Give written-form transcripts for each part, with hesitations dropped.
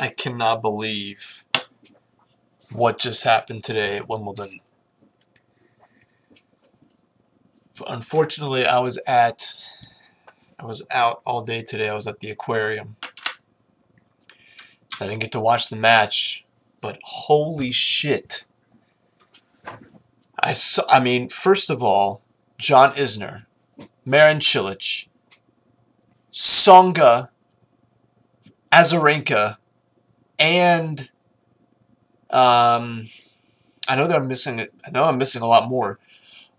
I cannot believe what just happened today at Wimbledon. Unfortunately, I was out all day today. I was at the aquarium. So I didn't get to watch the match, but holy shit. I mean, first of all, John Isner, Marin Cilic, Tsonga, Azarenka, and I know that I'm missing a lot more.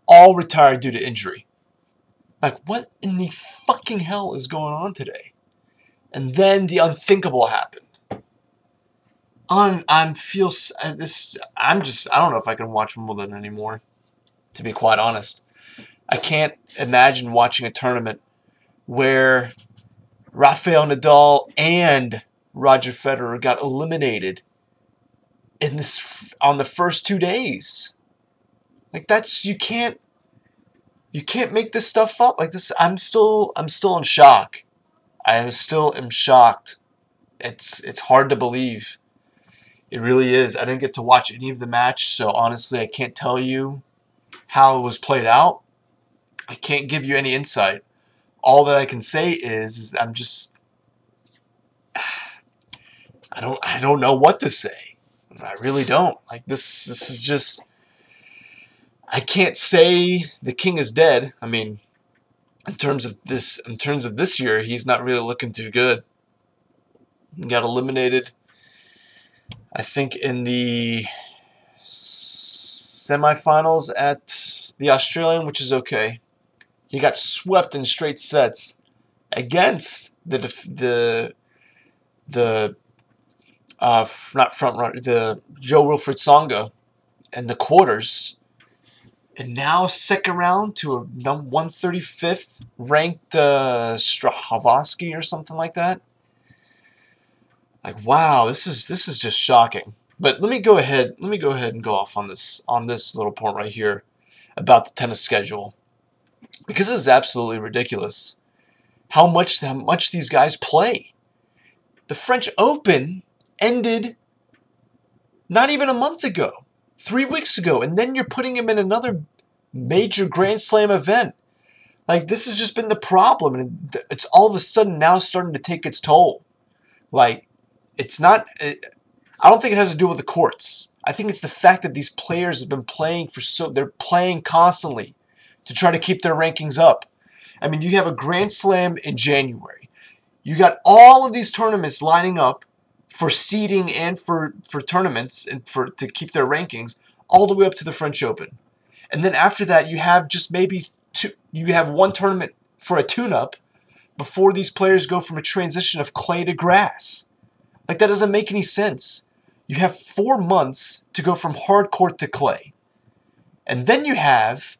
All retired due to injury. Like, what in the fucking hell is going on today? And then the unthinkable happened. I don't know if I can watch Wimbledon anymore, to be quite honest. I can't imagine watching a tournament where Rafael Nadal and Roger Federer got eliminated on the first 2 days. Like, you can't make this stuff up. Like this, I'm still in shock. I still am shocked. It's hard to believe. It really is. I didn't get to watch any of the match, so honestly, I can't tell you how it was played out. I can't give you any insight. All that I can say is I'm just I don't know what to say. I really don't. Like this is just, I can't say the king is dead. I mean, in terms of this year, he's not really looking too good. He got eliminated, I think, in the semifinals at the Australian, which is okay. He got swept in straight sets against the not front runner, the Jo-Wilfried Tsonga in the quarters. And now second round to a 135th ranked Strahovski or something like that. Like, wow, this is just shocking. But let me go ahead and go off on this little point right here about the tennis schedule, because this is absolutely ridiculous. How much these guys play. The French Open ended not even a month ago, 3 weeks ago, and then you're putting him in another major Grand Slam event. Like, this has just been the problem, and it's all of a sudden now starting to take its toll. Like, it's not, I don't think it has to do with the courts. I think it's the fact that these players have been playing they're playing constantly to try to keep their rankings up. I mean, you have a Grand Slam in January. You got all of these tournaments lining up for seeding and for tournaments and to keep their rankings all the way up to the French Open. And then after that, you have just maybe you have one tournament for a tune-up before these players go from a transition of clay to grass. Like, that doesn't make any sense. You have 4 months to go from hard court to clay. And then you have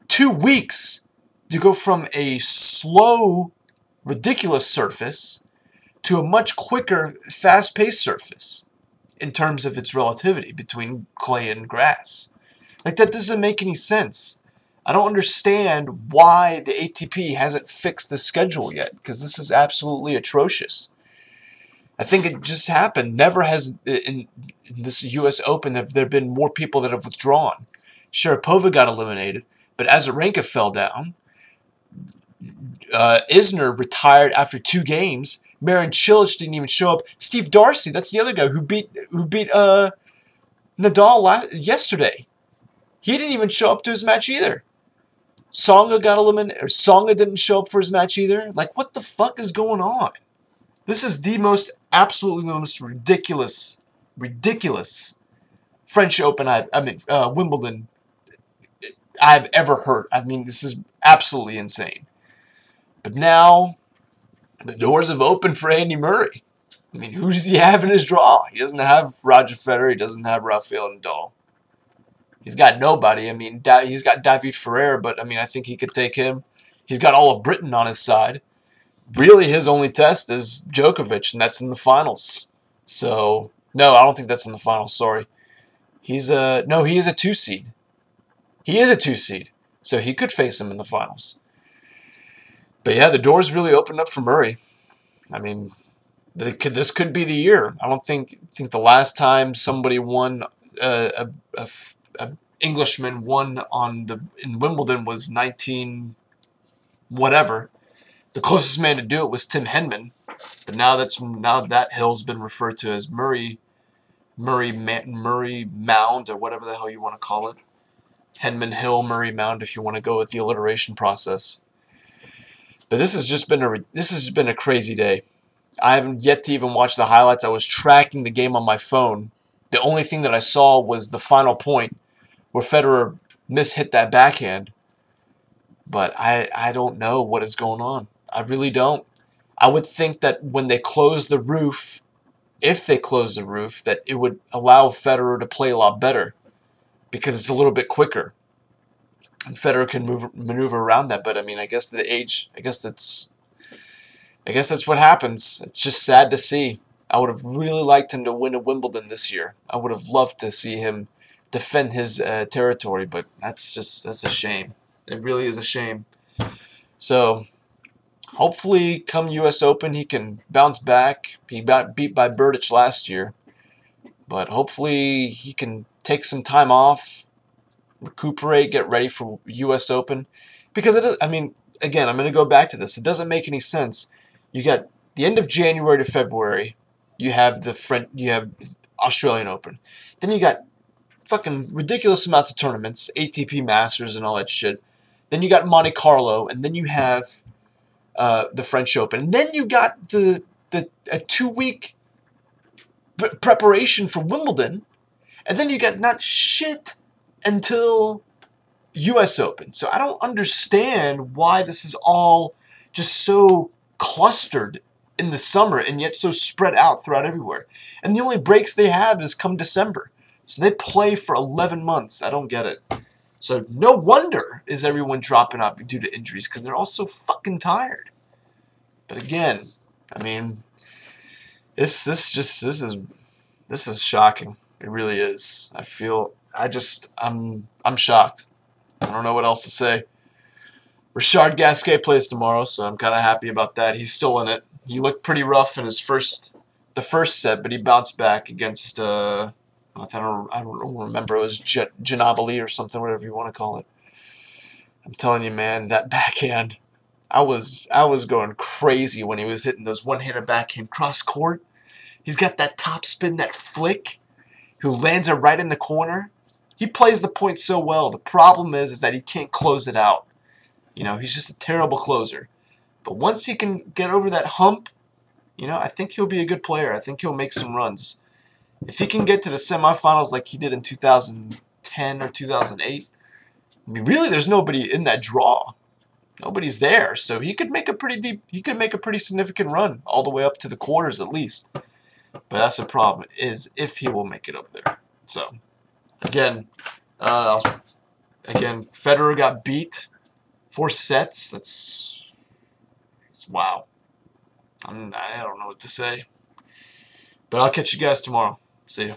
2 weeks to go from a slow, ridiculous surface to a much quicker, fast-paced surface in terms of its relativity between clay and grass. Like, that doesn't make any sense. I don't understand why the ATP hasn't fixed the schedule yet, because this is absolutely atrocious. I think it just happened. Never has, in this U.S. Open, have there been more people that have withdrawn. Sharapova got eliminated, but Azarenka fell down. Isner retired after 2 games. Marin Cilic didn't even show up. Steve Darcy, that's the other guy who beat Nadal yesterday. He didn't even show up to his match either. Tsonga got eliminated. Tsonga didn't show up for his match either. Like, what the fuck is going on? This is absolutely the most ridiculous French Open, Wimbledon I've ever heard. I mean, this is absolutely insane. But now, the doors have opened for Andy Murray. I mean, who does he have in his draw? He doesn't have Roger Federer. He doesn't have Rafael Nadal. He's got nobody. I mean, he's got David Ferrer, but I mean, I think he could take him. He's got all of Britain on his side. Really, his only test is Djokovic, and that's in the finals. So, no, I don't think that's in the finals. Sorry. He is a 2 seed. He is a 2 seed, so he could face him in the finals. But yeah, the doors really opened up for Murray. I mean, This could be the year. I don't think the last time somebody won a Englishman won in Wimbledon was 19 whatever. The closest man to do it was Tim Henman, but now that hill's been referred to as Murray Mound, or whatever the hell you want to call it. Henman Hill, Murray Mound, if you want to go with the alliteration process. But this has been a crazy day. I haven't yet to even watch the highlights. I was tracking the game on my phone. The only thing that I saw was the final point where Federer mishit that backhand. But I don't know what is going on. I really don't. I would think that when they close the roof, if they close the roof, that it would allow Federer to play a lot better because it's a little bit quicker. And Federer can maneuver around that. But I mean, I guess that's what happens. It's just sad to see. I would have really liked him to win a Wimbledon this year. I would have loved to see him defend his territory, but that's a shame. It really is a shame. So hopefully come U.S. Open he can bounce back. He got beat by Berdych last year, but hopefully he can take some time off, recuperate, get ready for U.S. Open. Because it is, I mean, again, I'm going to go back to this. It doesn't make any sense. You got the end of January to February. You have Australian Open. Then you got fucking ridiculous amounts of tournaments, ATP Masters and all that shit. Then you got Monte Carlo, and then you have the French Open. And then you got a 2-week preparation for Wimbledon. And then you got not shit until U.S. Open. So I don't understand why this is all just so clustered in the summer and yet so spread out throughout everywhere. And the only breaks they have is come December. So they play for 11 months. I don't get it. So no wonder is everyone dropping out due to injuries, because they're all so fucking tired. But again, I mean, this is shocking. It really is. I'm shocked. I don't know what else to say. Richard Gasquet plays tomorrow, so I'm kind of happy about that. He's still in it. He looked pretty rough in the first set, but he bounced back against I don't remember. It was Ginobili or something, whatever you want to call it. I'm telling you, man, that backhand. I was going crazy when he was hitting those one-handed backhand cross court. He's got that top spin, that flick, who lands it right in the corner. He plays the point so well. The problem is that he can't close it out. You know, he's just a terrible closer. But once he can get over that hump, you know, I think he'll be a good player. I think he'll make some runs. If he can get to the semifinals like he did in 2010 or 2008, I mean, really, there's nobody in that draw. Nobody's there, so he could make a pretty significant run all the way up to the quarters at least. But that's the problem, is if he will make it up there. So, again, Federer got beat 4 sets. That's wow. I don't know what to say. But I'll catch you guys tomorrow. See ya.